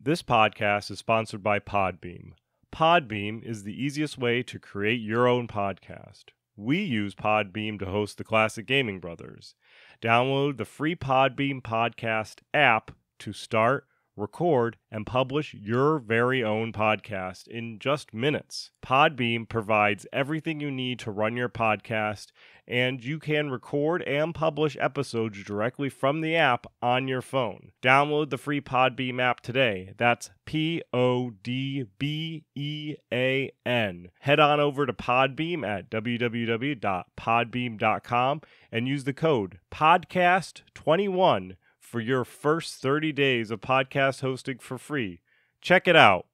This podcast is sponsored by Podbeam. Podbeam is the easiest way to create your own podcast. We use Podbeam to host the Classic Gaming Brothers. Download the free Podbeam podcast app to start, record, and publish your very own podcast in just minutes. Podbeam provides everything you need to run your podcast, and you can record and publish episodes directly from the app on your phone. Download the free Podbeam app today. That's Podbean. Head on over to Podbeam at www.podbeam.com and use the code PODCAST21 for your first 30 days of podcast hosting for free. Check it out.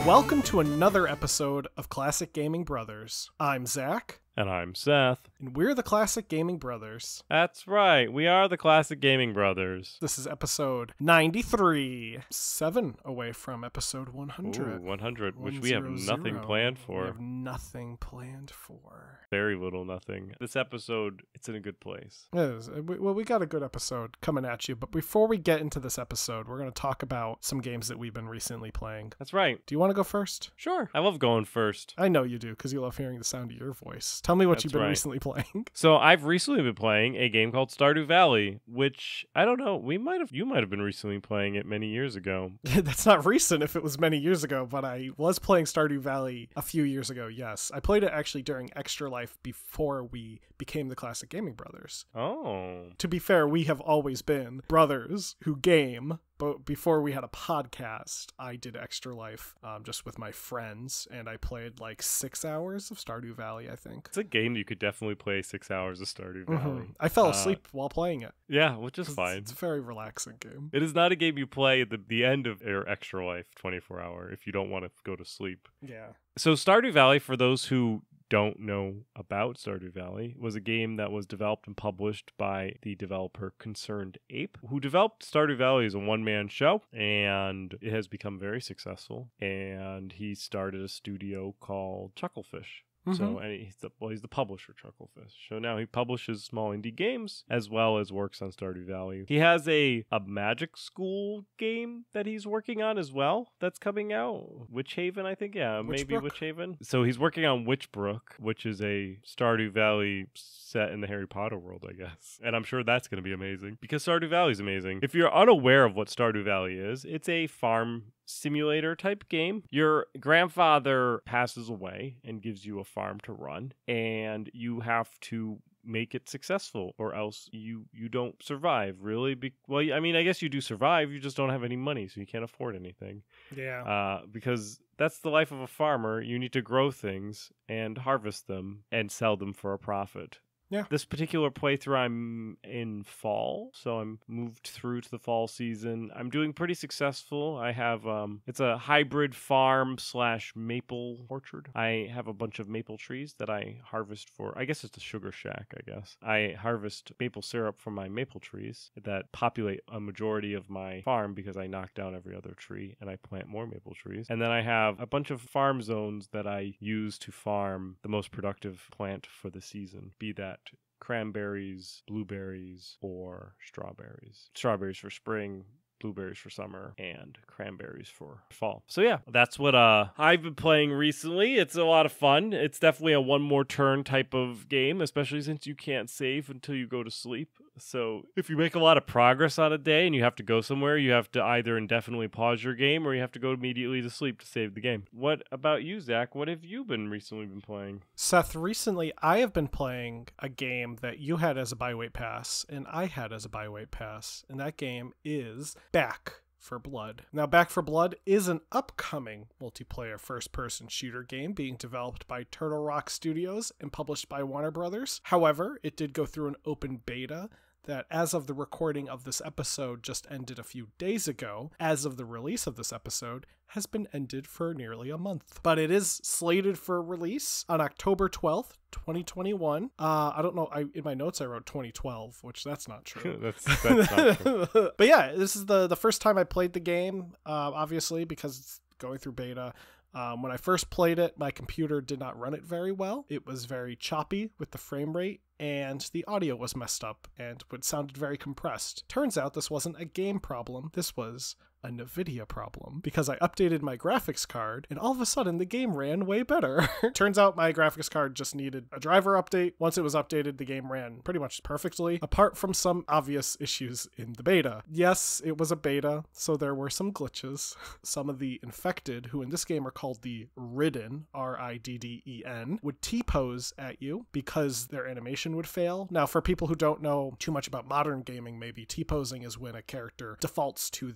Welcome to another episode of Classic Gaming Brothers. I'm Zach. And I'm Seth. And we're the Classic Gaming Brothers. That's right. We are the Classic Gaming Brothers. This is episode 93. 7 away from episode 100. Ooh, 100, which we have nothing planned for. We have nothing planned for. Very little nothing. This episode, it's in a good place. It is. Well, we got a good episode coming at you. But before we get into this episode, we're going to talk about some games that we've been recently playing. That's right. Do you want to go first? Sure. I love going first. I know you do, because you love hearing the sound of your voice. Tell me what you've been recently playing. So I've recently been playing a game called Stardew Valley, which I don't know. You might have been recently playing it many years ago. That's not recent if it was many years ago, but I was playing Stardew Valley a few years ago. Yes, I played it actually during Extra Life before we became the Classic Gaming Brothers. Oh. To be fair, we have always been brothers who game. But before we had a podcast, I did Extra Life just with my friends, and I played like 6 hours of Stardew Valley, I think. It's a game you could definitely play 6 hours of Stardew Valley. Mm-hmm. I fell asleep while playing it. Yeah, which is fine. It's a very relaxing game. It is not a game you play at the end of your Extra Life 24-hour if you don't want to go to sleep. Yeah. So Stardew Valley, for those who don't know about Stardew Valley, was a game that was developed and published by the developer Concerned Ape, who developed Stardew Valley as a one-man show, and it has become very successful, and he started a studio called Chucklefish. Mm-hmm. So, and he's the publisher, Chucklefish. So now he publishes small indie games as well as works on Stardew Valley. He has a magic school game that he's working on as well that's coming out. Witch Haven, I think. Yeah, maybe Witch Haven. So he's working on Witchbrook, which is a Stardew Valley set in the Harry Potter world, I guess. And I'm sure that's going to be amazing because Stardew Valley is amazing. If you're unaware of what Stardew Valley is, it's a farm simulator type game. Your grandfather passes away and gives you a farm to run, and you have to make it successful or else you don't survive, really. Well, I mean, I guess you do survive, you just don't have any money, so you can't afford anything. Yeah. Because that's the life of a farmer. You need to grow things and harvest them and sell them for a profit. Yeah. This particular playthrough, I'm in fall, so I'm moved through to the fall season. I'm doing pretty successful. I have, it's a hybrid farm / maple orchard. I have a bunch of maple trees that I harvest for, I guess it's a sugar shack, I guess. I harvest maple syrup from my maple trees that populate a majority of my farm because I knock down every other tree and I plant more maple trees. And then I have a bunch of farm zones that I use to farm the most productive plant for the season, be that cranberries, blueberries, or strawberries. Strawberries for spring, blueberries for summer, and cranberries for fall. So yeah, that's what I've been playing recently. It's a lot of fun. It's definitely a one more turn type of game, especially since you can't save until you go to sleep. So if you make a lot of progress on a day and you have to go somewhere, you have to either indefinitely pause your game or you have to go immediately to sleep to save the game. What about you, Zach? What have you recently been playing? Seth, recently I have been playing a game that you had as a buy-weight pass and I had as a buy-weight pass, and that game is Back for Blood. Now, Back for Blood is an upcoming multiplayer first-person shooter game being developed by Turtle Rock Studios and published by Warner Brothers. However, it did go through an open beta that as of the recording of this episode just ended a few days ago, as of the release of this episode, has been ended for nearly a month. But it is slated for release on October 12th, 2021. I don't know. In my notes I wrote 2012, which that's not true. that's not true. But yeah, this is the first time I played the game, obviously, because it's going through beta. When I first played it, my computer did not run it very well. It was very choppy with the frame rate, and the audio was messed up and it sounded very compressed. Turns out this wasn't a game problem. This was a NVIDIA problem, because I updated my graphics card and all of a sudden the game ran way better. Turns out my graphics card just needed a driver update. Once it was updated, the game ran pretty much perfectly, apart from some obvious issues in the beta. Yes, it was a beta, so there were some glitches. Some of the infected, who in this game are called the Ridden, R-I-D-D-E-N, would T-pose at you because their animation would fail. Now, for people who don't know too much about modern gaming, maybe T-posing is when a character defaults to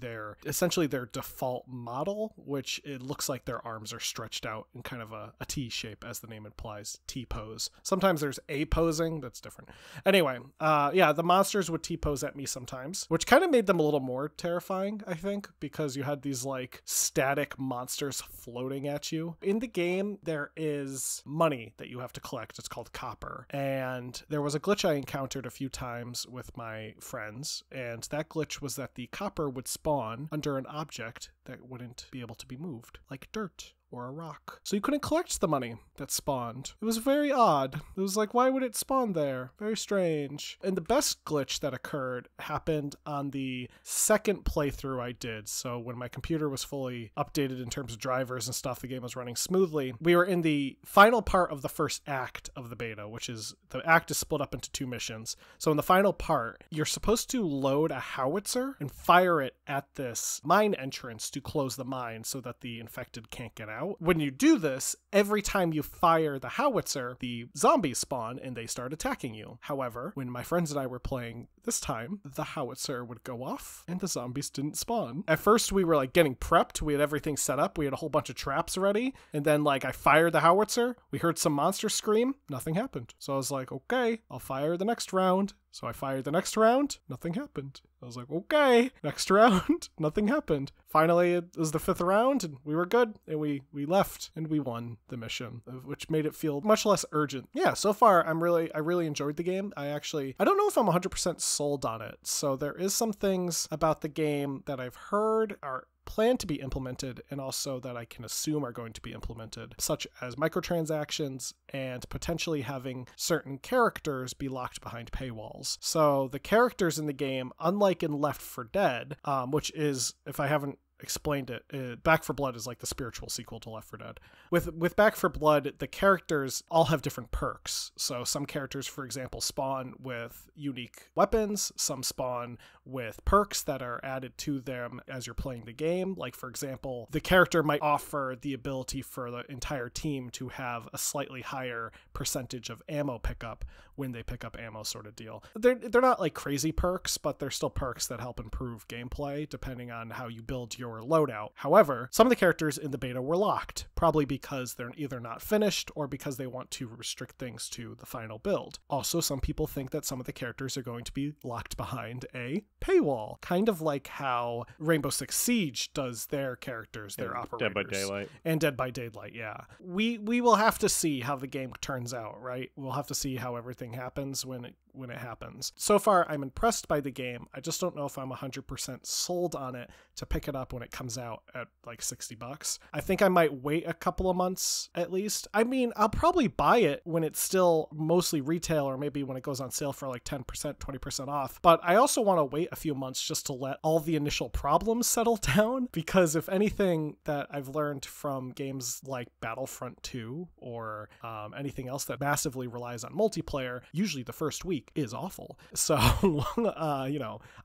essentially their default model, which it looks like their arms are stretched out in kind of a T shape, as the name implies, T-pose. Sometimes there's A-posing, that's different. Anyway, yeah, the monsters would T-pose at me sometimes, which kind of made them a little more terrifying, I think, because you had these like static monsters floating at you. In the game, there is money that you have to collect. It's called copper. And there was a glitch I encountered a few times with my friends, and that glitch was that the copper would spawn under an object that wouldn't be able to be moved, like dirt or a rock. So you couldn't collect the money that spawned. It was very odd. It was like, why would it spawn there? Very strange. And the best glitch that occurred happened on the second playthrough I did. So when my computer was fully updated in terms of drivers and stuff, the game was running smoothly. We were in the final part of the first act of the beta, which is, the act is split up into 2 missions. So in the final part, you're supposed to load a howitzer and fire it at this mine entrance to close the mine so that the infected can't get out. When you do this, every time you fire the howitzer, the zombies spawn and they start attacking you. However, when my friends and I were playing this time, the howitzer would go off and the zombies didn't spawn. At first we were like getting prepped. We had everything set up. We had a whole bunch of traps ready. And then like I fired the howitzer. We heard some monster scream. Nothing happened. So I was like, okay, I'll fire the next round. So I fired the next round, nothing happened. I was like, okay, next round, nothing happened. Finally, it was the 5th round, and we were good, and we left, and we won the mission, which made it feel much less urgent. Yeah, so far, I really enjoyed the game. I don't know if I'm 100% sold on it, so there is some things about the game that I've heard are plan to be implemented and also that I can assume are going to be implemented, such as microtransactions and potentially having certain characters be locked behind paywalls. So the characters in the game, unlike in Left 4 Dead, which is, if I haven't explained it, Back 4 Blood is like the spiritual sequel to Left 4 Dead. With Back 4 Blood, the characters all have different perks. So some characters, for example, spawn with unique weapons. Some spawn with perks that are added to them as you're playing the game. Like, for example, the character might offer the ability for the entire team to have a slightly higher percentage of ammo pickup when they pick up ammo, sort of deal. They're not like crazy perks, but they're still perks that help improve gameplay depending on how you build your loadout. However, some of the characters in the beta were locked, probably because they're either not finished or because they want to restrict things to the final build. Also, some people think that some of the characters are going to be locked behind a paywall, kind of like how Rainbow Six Siege does their characters, their operators. Dead by Daylight. And Dead by Daylight, yeah. We will have to see how the game turns out, right? We'll have to see how everything happens when it happens. So far, I'm impressed by the game. I just don't know if I'm 100% sold on it to pick it up when it comes out at like $60. I think I might wait a couple of months at least. I mean, I'll probably buy it when it's still mostly retail, or maybe when it goes on sale for like 10%, 20% off. But I also want to wait a few months just to let all the initial problems settle down, because if anything that I've learned from games like Battlefront 2 or anything else that massively relies on multiplayer, usually the first week is awful. So,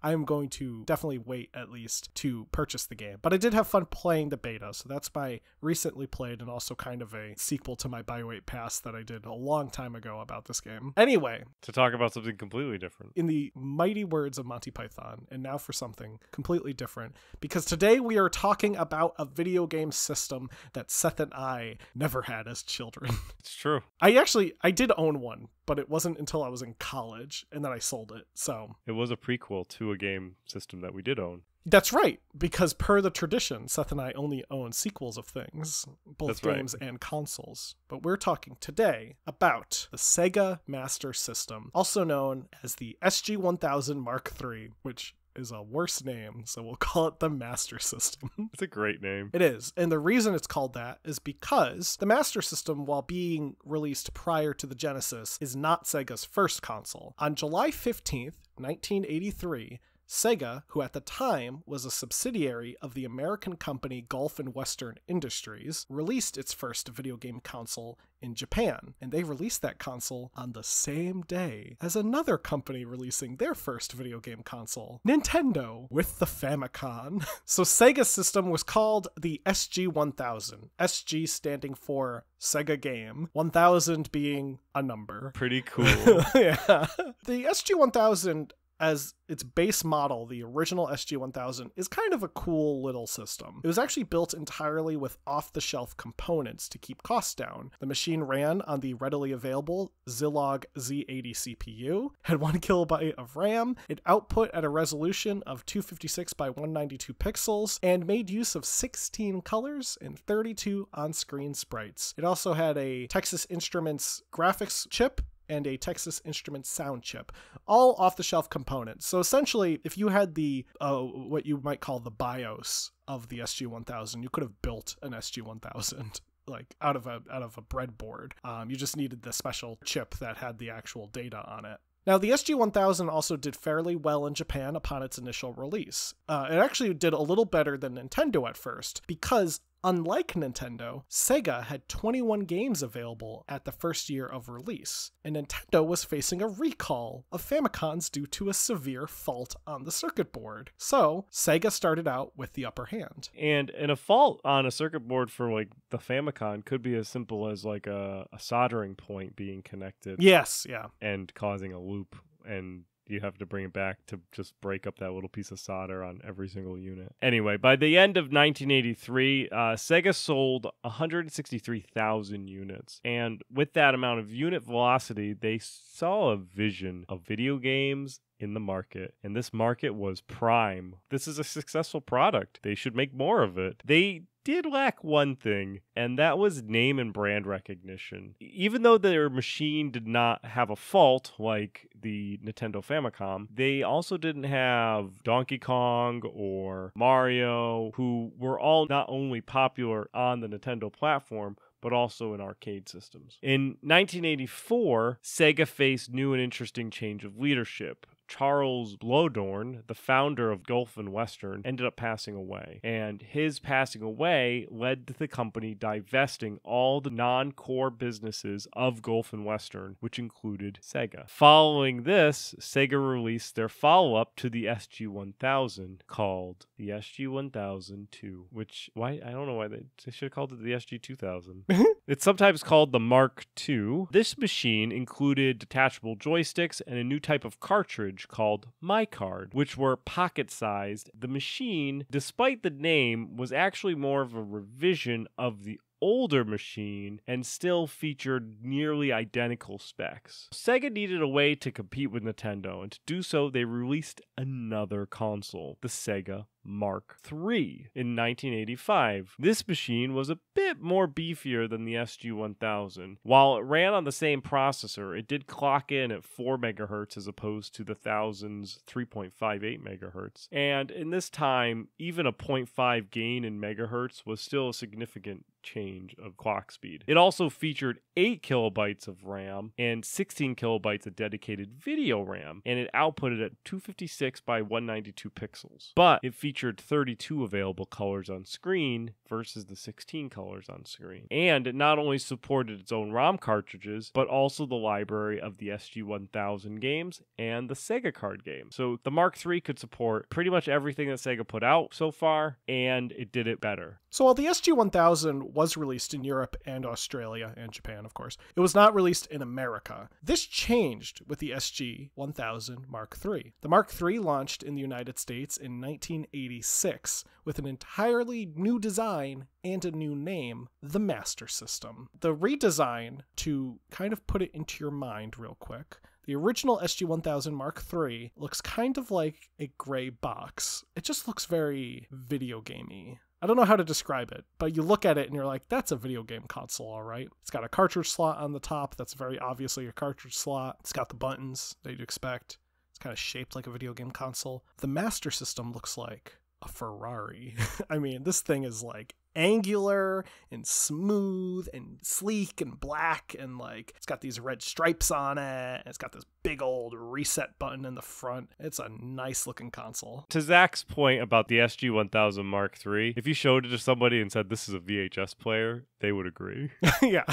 I'm going to definitely wait at least to purchase the game. But I did have fun playing the beta, so that's my recently played and also kind of a sequel to my Byweight Pass that I did a long time ago about this game. Anyway, to talk about something completely different. In the mighty words of Monty Python, and now for something completely different, because today we are talking about a video game system that Seth and I never had as children. It's true. I did own one, but it wasn't until I was in college, and then I sold it. So It was a prequel to a game system that we did own. that's right, because per the tradition, Seth and I only own sequels of things, both That's games right. and consoles. But we're talking today about the SEGA Master System, also known as the SG-1000 Mark III, which is a worse name, so we'll call it the Master System. It's a great name. It is, and the reason it's called that is because the Master System, while being released prior to the Genesis, is not Sega's first console. On July 15th, 1983, Sega, who at the time was a subsidiary of the American company Gulf and Western Industries, released its first video game console in Japan, and they released that console on the same day as another company releasing their first video game console, Nintendo, with the Famicom. So Sega's system was called the SG-1000, SG standing for Sega Game, 1000 being a number. Pretty cool. Yeah. The SG-1000, as its base model, the original SG-1000, is kind of a cool little system. It was actually built entirely with off-the-shelf components to keep costs down. The machine ran on the readily available Zilog Z80 CPU, had 1 kilobyte of RAM, it output at a resolution of 256 by 192 pixels, and made use of 16 colors and 32 on-screen sprites. It also had a Texas Instruments graphics chip and a Texas Instruments sound chip, all off-the-shelf components. So essentially, if you had the what you might call the BIOS of the SG-1000, you could have built an SG-1000 like out of a breadboard. You just needed the special chip that had the actual data on it. Now, the SG-1000 also did fairly well in Japan upon its initial release. It actually did a little better than Nintendo at first, because unlike Nintendo, Sega had 21 games available at the first year of release, and Nintendo was facing a recall of Famicoms due to a severe fault on the circuit board. So, Sega started out with the upper hand. And a fault on a circuit board for like the Famicom could be as simple as like a soldering point being connected. Yes, yeah. And causing a loop, and you have to bring it back to just break up that little piece of solder on every single unit. Anyway, by the end of 1983, Sega sold 163,000 units. And with that amount of unit velocity, they saw a vision of video games in the market, and this market was prime. This is a successful product. They should make more of it. They did lack one thing, and that was name and brand recognition. Even though their machine did not have a fault like the Nintendo Famicom, they also didn't have Donkey Kong or Mario, who were all not only popular on the Nintendo platform, but also in arcade systems. In 1984, Sega faced new and interesting change of leadership. Charles Blodorn, the founder of Gulf and Western, ended up passing away. And his passing away led to the company divesting all the non-core businesses of Gulf and Western, which included Sega. Following this, Sega released their follow-up to the SG-1000 called the SG-1000-2, which, why? I don't know why they should have called it the SG-2000. It's sometimes called the Mark II. This machine included detachable joysticks and a new type of cartridge called MyCard, which were pocket-sized. The machine, despite the name, was actually more of a revision of the older machine and still featured nearly identical specs. Sega needed a way to compete with Nintendo, and to do so, they released another console, the Sega Mark III, in 1985. This machine was a bit more beefier than the SG-1000. While it ran on the same processor, it did clock in at 4 MHz as opposed to the 1000's 3.58 MHz. And in this time, even a 0.5 gain in megahertz was still a significant change of clock speed. It also featured 8 kilobytes of RAM and 16 kilobytes of dedicated video RAM, and it outputted at 256 by 192 pixels. But it featured 32 available colors on screen versus the 16 colors on screen. And it not only supported its own ROM cartridges, but also the library of the SG-1000 games and the Sega card games. So the Mark III could support pretty much everything that Sega put out so far, and it did it better. So while the SG-1000 was released in Europe and Australia and Japan, of course, it was not released in America. This changed with the SG-1000 Mark III. The Mark III launched in the United States in 1986 with an entirely new design and a new name, the Master System. The redesign, to kind of put it into your mind real quick, the original SG-1000 Mark III looks kind of like a gray box. It just looks very video gamey. I don't know how to describe it, but you look at it and you're like, that's a video game console, all right. It's got a cartridge slot on the top. That's very obviously a cartridge slot. It's got the buttons that you'd expect. It's kind of shaped like a video game console. The Master System looks like a Ferrari. I mean, this thing is like angular and smooth and sleek and black, and like it's got these red stripes on it, and it's got this big old reset button in the front. It's a nice looking console. To Zach's point about the SG-1000 Mark III, if you showed it to somebody and said this is a VHS player, they would agree. Yeah.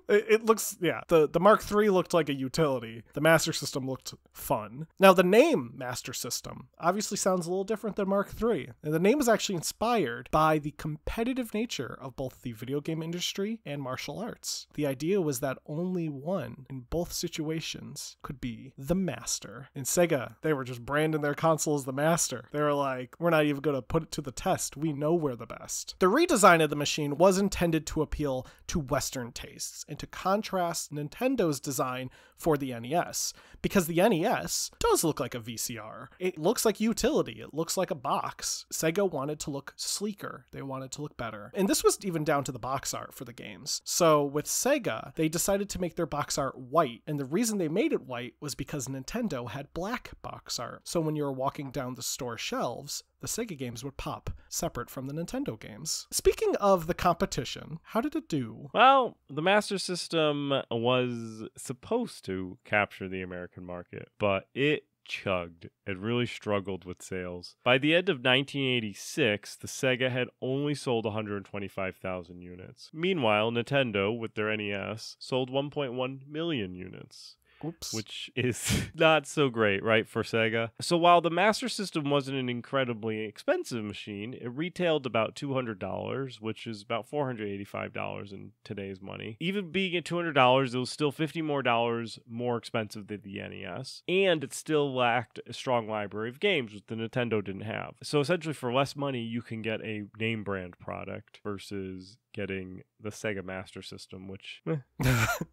It looks, yeah, the Mark III looked like a utility. The Master System looked fun. Now the name Master System obviously sounds a little different than Mark III, and the name is actually inspired by the competitive nature of both the video game industry and martial arts. The idea was that only one in both situations could be the master. In Sega, they were just branding their console as the master. They were like, we're not even going to put it to the test. We know we're the best. The redesign of the machine was intended to appeal to Western tastes and to contrast Nintendo's design for the NES, because the NES does look like a VCR. It looks like utility. It looks like a box. Sega wanted to look sleeker. They wanted to look better. And this was even down to the box art for the games. So with Sega, they decided to make their box art white. And the reason they made it white was because Nintendo had black box art. So when you were walking down the store shelves, the Sega games would pop separate from the Nintendo games. Speaking of the competition, how did it do? Well, the Master System was supposed to capture the American market, but it chugged. It really struggled with sales. By the end of 1986, the Sega had only sold 125,000 units. Meanwhile, Nintendo, with their NES, sold 1.1 million units. Oops. Which is not so great, right, for Sega. So while the Master System wasn't an incredibly expensive machine, it retailed about $200, which is about $485 in today's money. Even being at $200, it was still $50 more expensive than the NES, and it still lacked a strong library of games, which the Nintendo didn't have. So essentially, for less money, you can get a name brand product versus getting the Sega Master System, which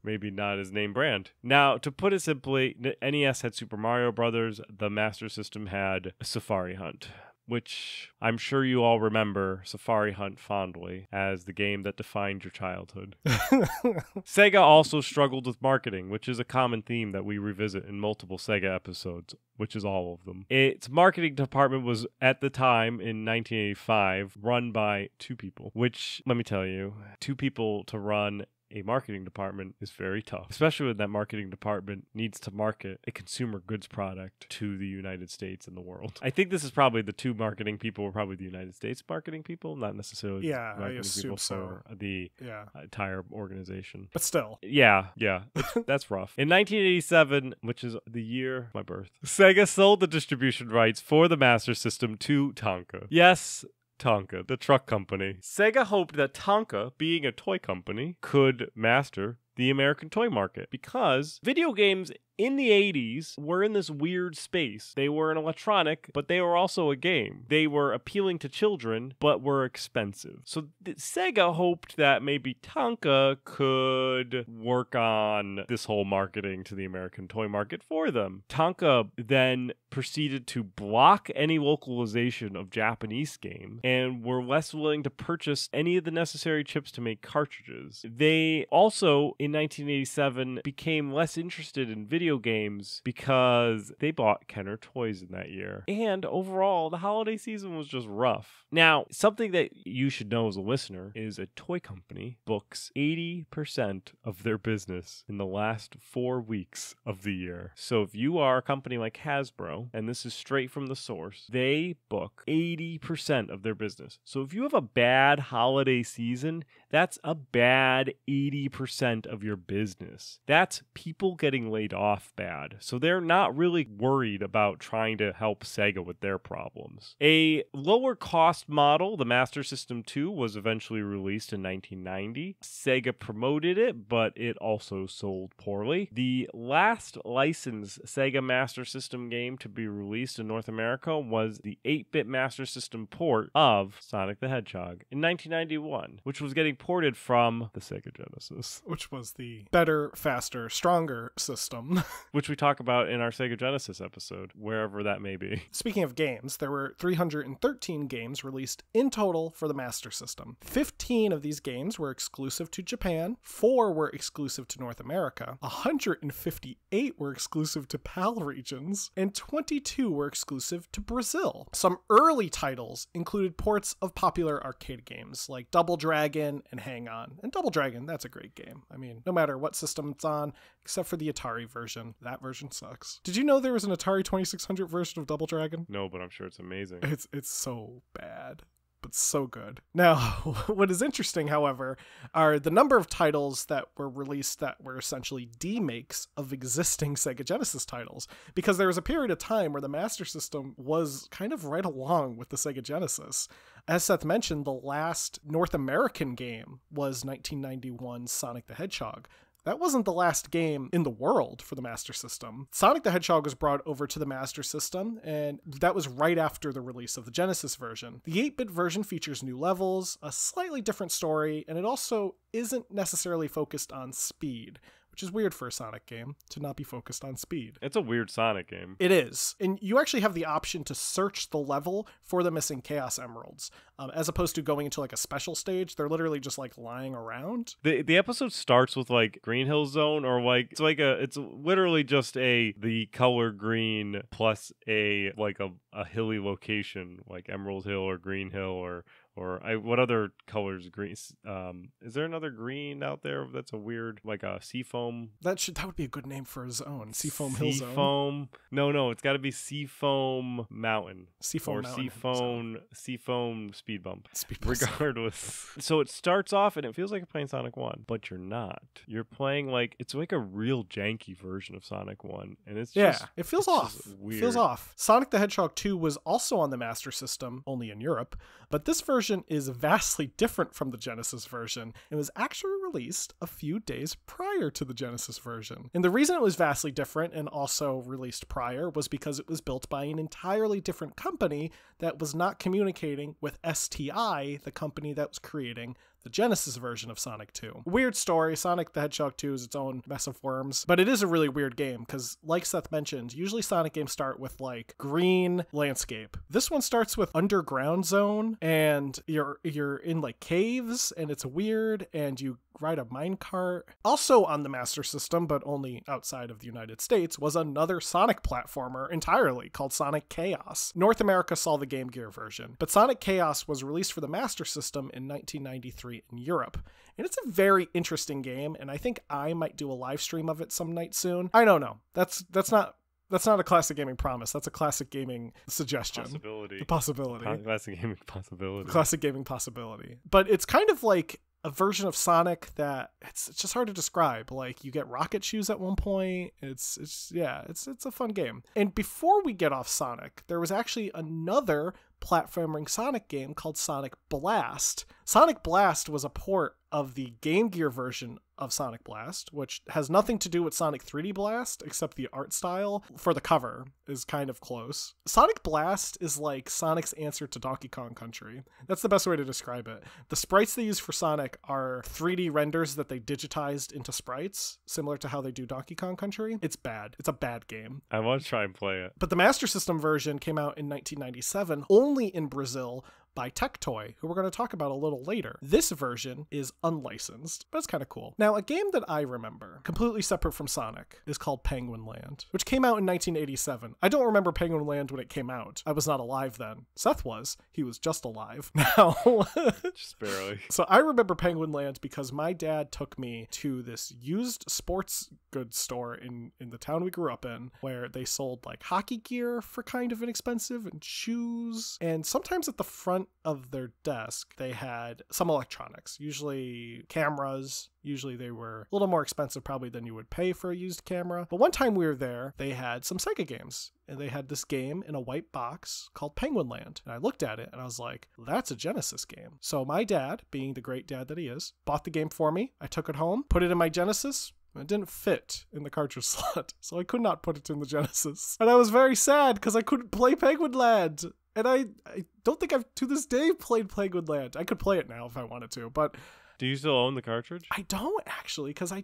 maybe not as name brand. Now, to put it simply, NES had Super Mario Brothers. The Master System had Safari Hunt, which I'm sure you all remember Safari Hunt fondly as the game that defined your childhood. Sega also struggled with marketing, which is a common theme that we revisit in multiple Sega episodes, which is all of them. Its marketing department was, at the time, in 1985, run by two people, which, let me tell you, two people to run a marketing department is very tough, especially when that marketing department needs to market a consumer goods product to the United States and the world. I think this is probably the two marketing people were probably the United States marketing people, not necessarily the marketing people for the entire organization. But still. Yeah, that's rough. In 1987, which is the year of my birth, Sega sold the distribution rights for the Master System to Tonka. Yes, Tonka, the truck company. Sega hoped that Tonka, being a toy company, could master the American toy market because video games in the 80s were in this weird space. They were an electronic, but they were also a game. They were appealing to children, but were expensive. So Sega hoped that maybe Tonka could work on this whole marketing to the American toy market for them. Tonka then proceeded to block any localization of Japanese game and were less willing to purchase any of the necessary chips to make cartridges. They also, in 1987, became less interested in video games because they bought Kenner toys in that year. And overall, the holiday season was just rough. Now, something that you should know as a listener is a toy company books 80% of their business in the last 4 weeks of the year. So if you are a company like Hasbro, and this is straight from the source, they book 80% of their business. So if you have a bad holiday season, that's a bad 80% of your business. That's people getting laid off off bad, so they're not really worried about trying to help Sega with their problems. A lower cost model, the Master System 2, was eventually released in 1990. Sega promoted it, but it also sold poorly. The last licensed Sega Master System game to be released in North America was the 8-bit Master System port of Sonic the Hedgehog in 1991, which was getting ported from the Sega Genesis. Which was the better, faster, stronger system. Which we talk about in our Sega Genesis episode, wherever that may be. Speaking of games, there were 313 games released in total for the Master System. 15 of these games were exclusive to Japan, 4 were exclusive to North America, 158 were exclusive to PAL regions, and 22 were exclusive to Brazil. Some early titles included ports of popular arcade games like Double Dragon and Hang On. And Double Dragon, that's a great game. I mean, no matter what system it's on, except for the Atari version. That version sucks. Did you know there was an Atari 2600 version of Double Dragon? No, but I'm sure it's amazing. It's so bad, but so good. Now, what is interesting, however, are the number of titles that were released that were essentially demakes of existing Sega Genesis titles, because there was a period of time where the Master System was kind of right along with the Sega Genesis. As Seth mentioned, the last North American game was 1991's Sonic the Hedgehog. That wasn't the last game in the world for the Master System. Sonic the Hedgehog was brought over to the Master System, and that was right after the release of the Genesis version. The 8-bit version features new levels, a slightly different story, and it also isn't necessarily focused on speed, which is weird for a Sonic game to not be focused on speed. It's a weird Sonic game. It is. And you actually have the option to search the level for the missing Chaos Emeralds. As opposed to going into like a special stage, they're literally just like lying around. The episode starts with like Green Hill Zone, or like it's literally just the color green plus a hilly location like Emerald Hill or Green Hill or what other colors green? Is there another green out there that's a weird, like a Seafoam? That would be a good name for a zone. Seafoam Hill Zone. Seafoam. No, it's got to be Seafoam Mountain. Seafoam Mountain. Seafoam Speed Bump. Regardless. So it starts off and it feels like you're playing Sonic 1, but you're not. You're playing it's like a real janky version of Sonic 1, and it feels off. Weird. It feels off. Sonic the Hedgehog 2 was also on the Master System, only in Europe, but this version is vastly different from the Genesis version and was actually released a few days prior to the Genesis version. And the reason it was vastly different and also released prior was because it was built by an entirely different company that was not communicating with STI, the company that was creating the Genesis version of Sonic 2. Weird story. Sonic the Hedgehog 2 is its own mess of worms, but it is a really weird game because, like Seth mentioned, usually Sonic games start with like green landscape. This one starts with underground zone, and you're in like caves, and it's weird, and you ride a minecart. Also on the Master System, but only outside of the United States, was another Sonic platformer entirely called Sonic Chaos. North America saw the Game Gear version, but Sonic Chaos was released for the Master System in 1993 in Europe. And it's a very interesting game, and I think I might do a live stream of it some night soon. I don't know. That's not a classic gaming promise. That's a classic gaming suggestion. Possibility. The possibility. Classic gaming possibility. Classic gaming possibility. But it's kind of like a version of Sonic that it's just hard to describe. Like, you get rocket shoes at one point. It's a fun game. And before we get off Sonic, there was actually another platforming Sonic game called Sonic Blast. Sonic Blast was a port of the Game Gear version of Sonic Blast, which has nothing to do with Sonic 3D Blast, except the art style for the cover is kind of close. Sonic Blast is like Sonic's answer to Donkey Kong Country. That's the best way to describe it. The sprites they use for Sonic are 3D renders that they digitized into sprites, similar to how they do Donkey Kong Country. It's bad. It's a bad game. I want to try and play it. But the Master System version came out in 1997, only in Brazil, by Tectoy, who we're going to talk about a little later. This version is unlicensed, but it's kind of cool. Now, a game that I remember, completely separate from Sonic, is called Penguin Land, which came out in 1987. I don't remember Penguin Land when it came out. I was not alive then. Seth was. He was just alive. Now, just barely. So I remember Penguin Land because my dad took me to this used sports goods store in the town we grew up in, where they sold like hockey gear for kind of inexpensive and shoes. And sometimes at the front of their desk, they had some electronics, usually cameras. Usually they were a little more expensive probably than you would pay for a used camera. But one time we were there, they had some Sega games. And they had this game in a white box called Penguin Land. And I looked at it and I was like, that's a Genesis game. So my dad, being the great dad that he is, bought the game for me. I took it home, put it in my Genesis. It didn't fit in the cartridge slot, so I could not put it in the Genesis. And I was very sad because I couldn't play Penguin Land. And I don't think I've, to this day, played Penguin Land. I could play it now if I wanted to, but... Do you still own the cartridge? I don't, actually, because I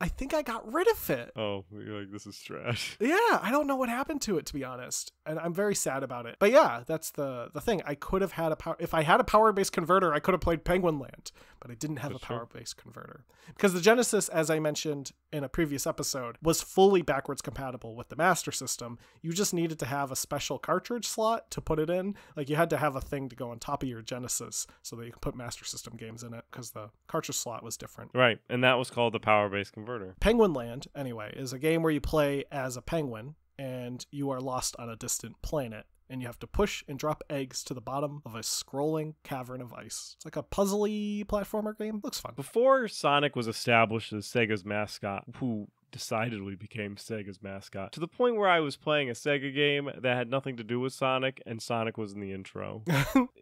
think I got rid of it. Oh, you're like, this is trash. Yeah, I don't know what happened to it, to be honest. And I'm very sad about it. But yeah, that's the thing. I could have had if I had a power-based converter, I could have played Penguin Land. But I didn't have a power-based converter. Because the Genesis, as I mentioned in a previous episode, was fully backwards compatible with the Master System. You just needed to have a special cartridge slot to put it in. Like, you had to have a thing to go on top of your Genesis so that you could put Master System games in it, because the cartridge slot was different. Right, and that was called the power-based converter. Penguin Land, anyway, is a game where you play as a penguin and you are lost on a distant planet. And you have to push and drop eggs to the bottom of a scrolling cavern of ice. It's like a puzzly platformer game. Looks fun. Before Sonic was established as Sega's mascot, who decidedly became Sega's mascot, to the point where I was playing a Sega game that had nothing to do with Sonic, and Sonic was in the intro.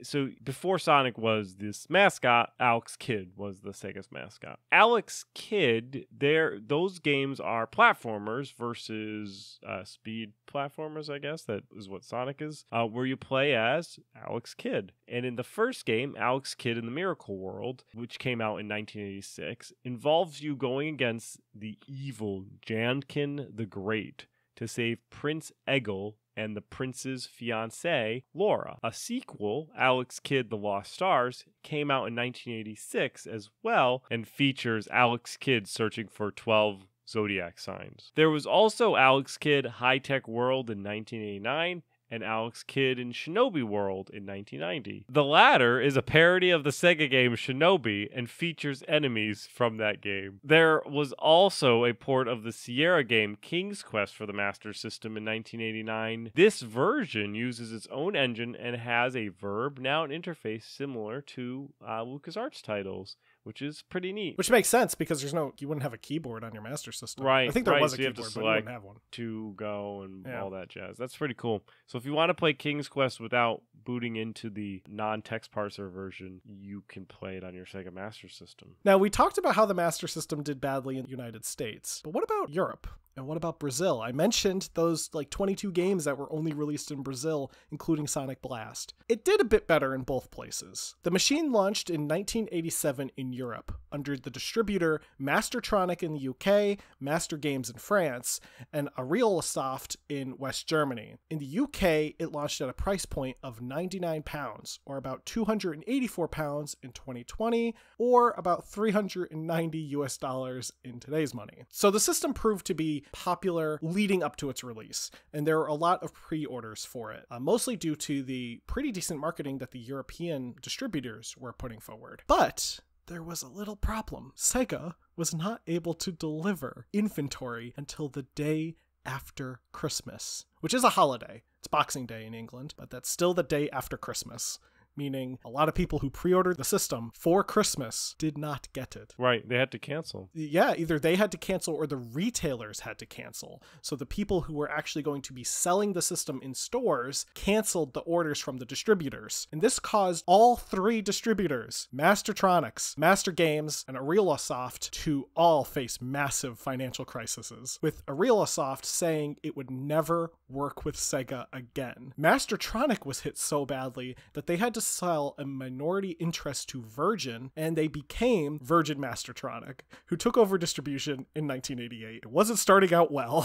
So before Sonic was this mascot, Alex Kidd was the Sega's mascot. Alex Kidd, those games are platformers versus speed platformers, I guess. That is what Sonic is, where you play as Alex Kidd. And in the first game, Alex Kidd in the Miracle World, which came out in 1986, involves you going against the evil Jankin the Great to save Prince Egil and the prince's fiancée, Laura. A sequel, Alex Kidd The Lost Stars, came out in 1986 as well and features Alex Kidd searching for 12 zodiac signs. There was also Alex Kidd High Tech World in 1989 and Alex Kidd in Shinobi World in 1990. The latter is a parody of the Sega game Shinobi and features enemies from that game. There was also a port of the Sierra game King's Quest for the Master System in 1989. This version uses its own engine and has a verb noun interface similar to LucasArts titles, which is pretty neat. Which makes sense because you wouldn't have a keyboard on your Master System. Right. I think there was a so you keyboard, have to but you wouldn't have one. to go and all that jazz. That's pretty cool. So if you want to play King's Quest without booting into the non-text parser version, you can play it on your Sega Master System. Now, we talked about how the Master System did badly in the United States, but what about Europe? And what about Brazil? I mentioned those 22 games that were only released in Brazil, including Sonic Blast. It did a bit better in both places. The machine launched in 1987 in Europe under the distributor Mastertronic in the UK, Master Games in France, and Areolasoft in West Germany. In the UK, it launched at a price point of £99, or about £284 in 2020, or about $390 in today's money. So the system proved to be popular leading up to its release, and there were a lot of pre-orders for it, mostly due to the pretty decent marketing that the European distributors were putting forward. But there was a little problem. Sega was not able to deliver inventory until the day after Christmas, which is a holiday. It's Boxing Day in England, but that's still the day after Christmas. Meaning a lot of people who pre-ordered the system for Christmas did not get it. Right, they had to cancel. Yeah, either they had to cancel or the retailers had to cancel. So the people who were actually going to be selling the system in stores canceled the orders from the distributors. And this caused all three distributors, Mastertronics, Master Games, and Areolasoft, to all face massive financial crises, with Areolasoft saying it would never work with Sega again. Mastertronic was hit so badly that they had to sell a minority interest to Virgin, and they became Virgin Mastertronic, who took over distribution in 1988. It wasn't starting out well.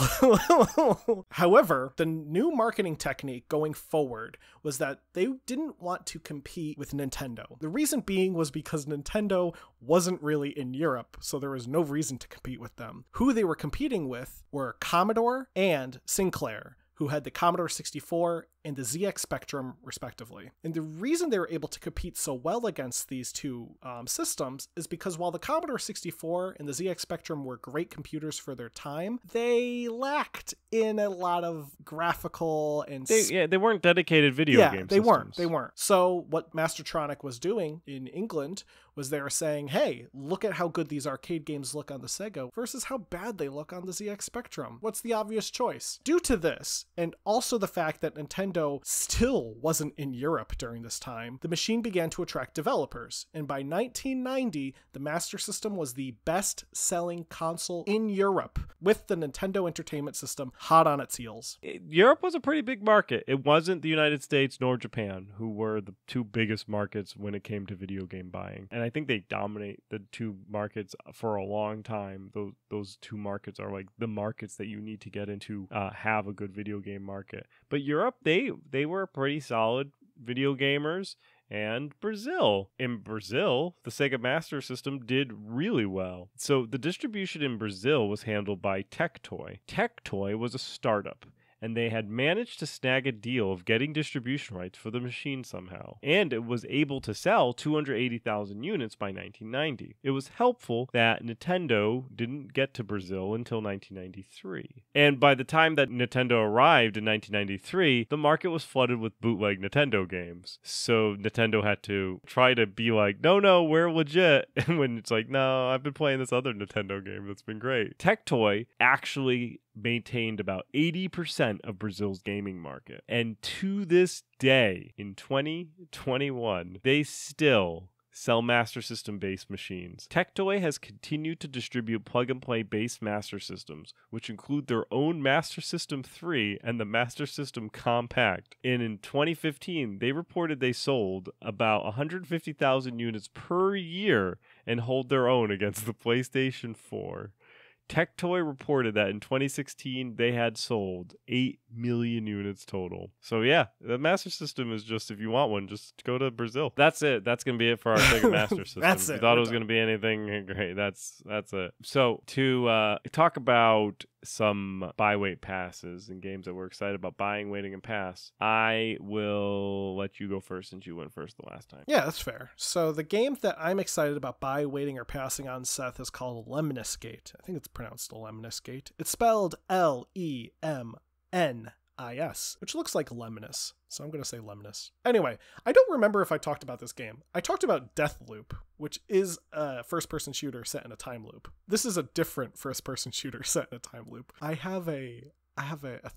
However, the new marketing technique going forward was that they didn't want to compete with Nintendo. The reason being was because Nintendo wasn't really in Europe, so there was no reason to compete with them. Who they were competing with were Commodore and Sinclair, who had the Commodore 64 and the ZX Spectrum, respectively. And the reason they were able to compete so well against these two systems is because while the Commodore 64 and the ZX Spectrum were great computers for their time, they lacked in a lot of graphical and... They weren't dedicated video game systems. They weren't. So what Mastertronic was doing in England was they were saying, hey, look at how good these arcade games look on the Sega versus how bad they look on the ZX Spectrum. What's the obvious choice? Due to this, and also the fact that Nintendo still wasn't in Europe during this time, the machine began to attract developers. And by 1990, the Master System was the best-selling console in Europe, with the Nintendo Entertainment System hot on its heels. Europe was a pretty big market. It wasn't the United States nor Japan, who were the two biggest markets when it came to video game buying. And I think they dominate the two markets for a long time. Those two markets are like the markets that you need to get into, have a good video game market. But Europe, they were pretty solid video gamers. And Brazil. In Brazil, the Sega Master System did really well. So the distribution in Brazil was handled by Tectoy. Tectoy was a startup, and they had managed to snag a deal of getting distribution rights for the machine somehow. And it was able to sell 280,000 units by 1990. It was helpful that Nintendo didn't get to Brazil until 1993. And by the time that Nintendo arrived in 1993, the market was flooded with bootleg Nintendo games. So Nintendo had to try to be like, no, we're legit. And when it's like, no, I've been playing this other Nintendo game that's been great. Tectoy actually maintained about 80% of Brazil's gaming market. And to this day, in 2021, they still sell Master System-based machines. Tectoy has continued to distribute plug-and-play based Master Systems, which include their own Master System 3 and the Master System Compact. And in 2015, they reported they sold about 150,000 units per year and hold their own against the PlayStation 4. Tectoy reported that in 2016, they had sold 8 million units total. So yeah, the Master System is just, if you want one, just go to Brazil. That's it. That's going to be it for our Sega Master System. That's if it. you thought it was going to be anything great, that's it. So to talk about some buy, wait, passes and games that we're excited about buying, waiting, and pass, I will let you go first since you went first the last time. Yeah, that's fair. So the game that I'm excited about buy, waiting, or passing on, Seth, is called Lemniscate. I think it's pronounced Lemniscate. It's spelled Lemnis, which looks like Lemnis, so I'm going to say Lemnis. Anyway, I don't remember if I talked about this game. I talked about Deathloop, which is a first-person shooter set in a time loop. This is a different first-person shooter set in a time loop. I have a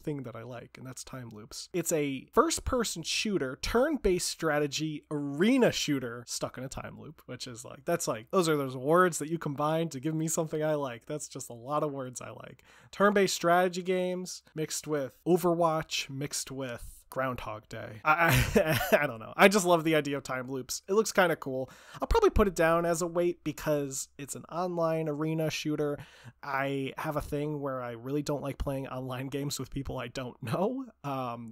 thing that I like, and that's time loops. It's a first-person shooter, turn-based strategy, arena shooter stuck in a time loop, which is like, those are those words that you combine to give me something I like. That's just a lot of words I like. Turn-based strategy games mixed with Overwatch, mixed with Groundhog Day. I don't know. I just love the idea of time loops. It looks kind of cool. I'll probably put it down as a wait because it's an online arena shooter. I have a thing where I really don't like playing online games with people I don't know.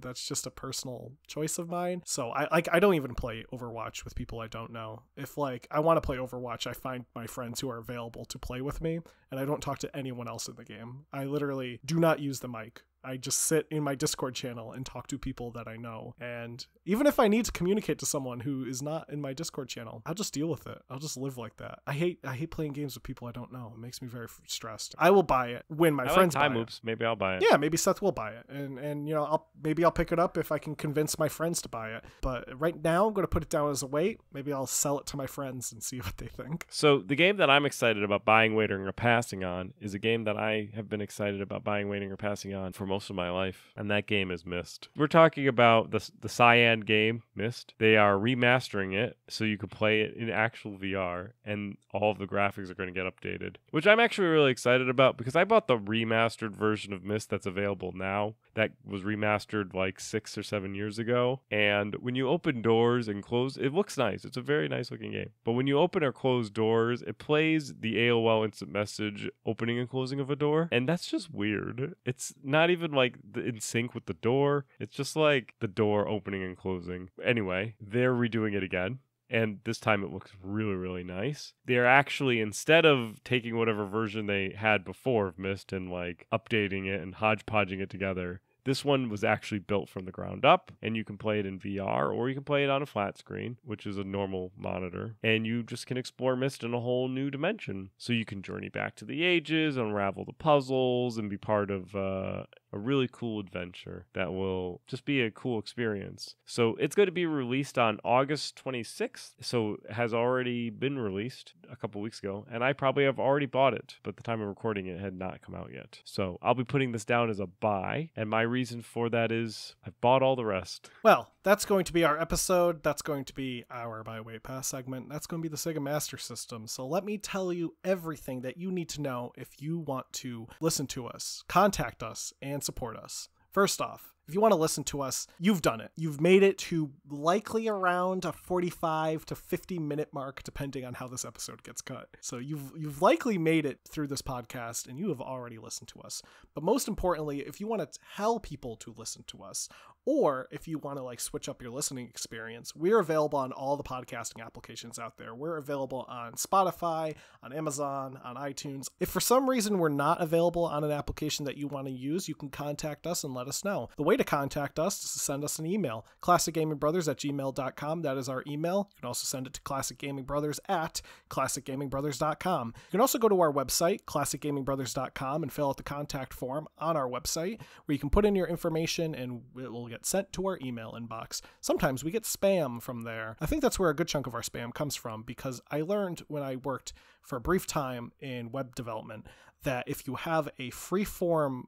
That's just a personal choice of mine. So I don't even play Overwatch with people I don't know. If I want to play Overwatch, I find my friends who are available to play with me, and I don't talk to anyone else in the game. I literally do not use the mic. I just sit in my Discord channel and talk to people that I know. And even if I need to communicate to someone who is not in my Discord channel, I'll just deal with it. I'll just live like that. I hate playing games with people I don't know. It makes me very stressed. I will buy it when my friends buy it. Time loops. Maybe I'll buy it. Yeah, maybe Seth will buy it. And you know, I'll pick it up if I can convince my friends to buy it. But right now, I'm going to put it down as a wait. Maybe I'll sell it to my friends and see what they think. So the game that I'm excited about buying, waiting, or passing on is a game that I have been excited about buying, waiting, or passing on for most of my life. And that game is Myst. We're talking about the Cyan game, Myst. They are remastering it so you can play it in actual VR, and all of the graphics are going to get updated, which I'm actually really excited about because I bought the remastered version of Myst that's available now. That was remastered like 6 or 7 years ago. And when you open doors and close, it looks nice. It's a very nice looking game. But when you open or close doors, it plays the AOL instant message opening and closing of a door. And that's just weird. It's not even like in sync with the door. It's just like the door opening and closing. Anyway, they're redoing it again. And this time it looks really, really nice. They're actually, instead of taking whatever version they had before of Myst and like updating it and hodgepodging it together, This one was actually built from the ground up, and you can play it in VR, or you can play it on a flat screen, which is a normal monitor, and you just can explore Myst in a whole new dimension. So you can journey back to the ages, unravel the puzzles, and be part of a really cool adventure that will just be a cool experience. So it's going to be released on August 26th. So it has already been released a couple weeks ago, and I probably have already bought it, but at the time of recording it had not come out yet. So I'll be putting this down as a buy, and my reason for that is I've bought all the rest. Well, that's going to be our episode. That's going to be our Buy Wait Pass segment. That's going to be the SEGA Master System. So let me tell you everything that you need to know if you want to listen to us, contact us, and support us. First off, if you want to listen to us, you've done it. You've made it to likely around a 45 to 50 minute mark, depending on how this episode gets cut. So you've likely made it through this podcast and you have already listened to us. But most importantly, if you want to tell people to listen to us, or if you want to like switch up your listening experience, we're available on all the podcasting applications out there. We're available on Spotify, on Amazon, on iTunes. If for some reason we're not available on an application that you want to use, you can contact us and let us know. The way to contact us is to send us an email, classicgamingbrothers@gmail.com. That is our email. You can also send it to classicgamingbrothers@classicgamingbrothers.com. You can also go to our website, classicgamingbrothers.com, and fill out the contact form on our website where you can put in your information and it will get sent to our email inbox. Sometimes we get spam from there. I think that's where a good chunk of our spam comes from, because I learned when I worked for a brief time in web development that if you have a free form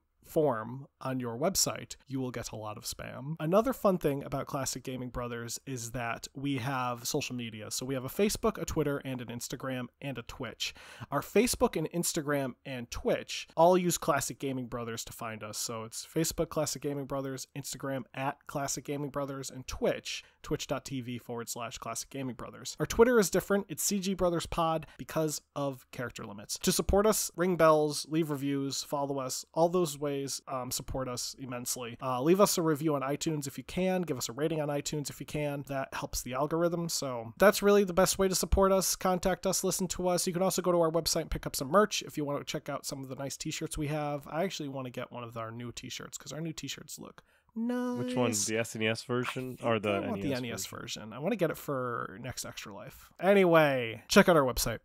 on your website, you will get a lot of spam. Another fun thing about Classic Gaming Brothers is that we have social media. So we have a Facebook, a Twitter, and an Instagram, and a Twitch. Our Facebook and Instagram and Twitch all use Classic Gaming Brothers to find us. So it's Facebook, Classic Gaming Brothers, Instagram @Classic Gaming Brothers, and Twitch, twitch.tv/Classic Gaming Brothers. Our Twitter is different. It's CG Brothers Pod because of character limits. To support us, ring bells, leave reviews, follow us, all those ways support us immensely. Leave us a review on iTunes if you can. Give us a rating on iTunes if you can. That helps the algorithm. So that's really the best way to support us. Contact us, listen to us. You can also go to our website and pick up some merch if you want to check out some of the nice t-shirts we have. I actually want to get one of our new t-shirts because our new t-shirts look nice. Which one? The SNES version or the NES? I want the NES version. I want to get it for next Extra Life. Anyway, check out our website.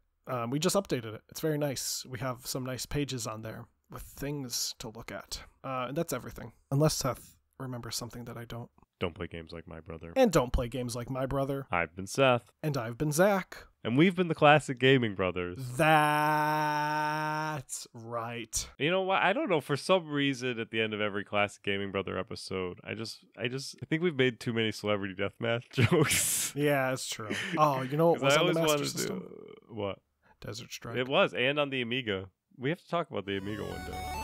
We just updated it. It's very nice. We have some nice pages on there with things to look at. And that's everything. Unless Seth remembers something that I don't. Don't play games like my brother. And don't play games like my brother. I've been Seth. And I've been Zach. And we've been the Classic Gaming Brothers. That's right. You know what? I don't know. For some reason, at the end of every Classic Gaming Brother episode, I think we've made too many celebrity deathmatch jokes. Yeah, it's true. Oh, you know what was on the Master System? What? Desert Strike. It was, and on the Amiga. We have to talk about the Amiga one day.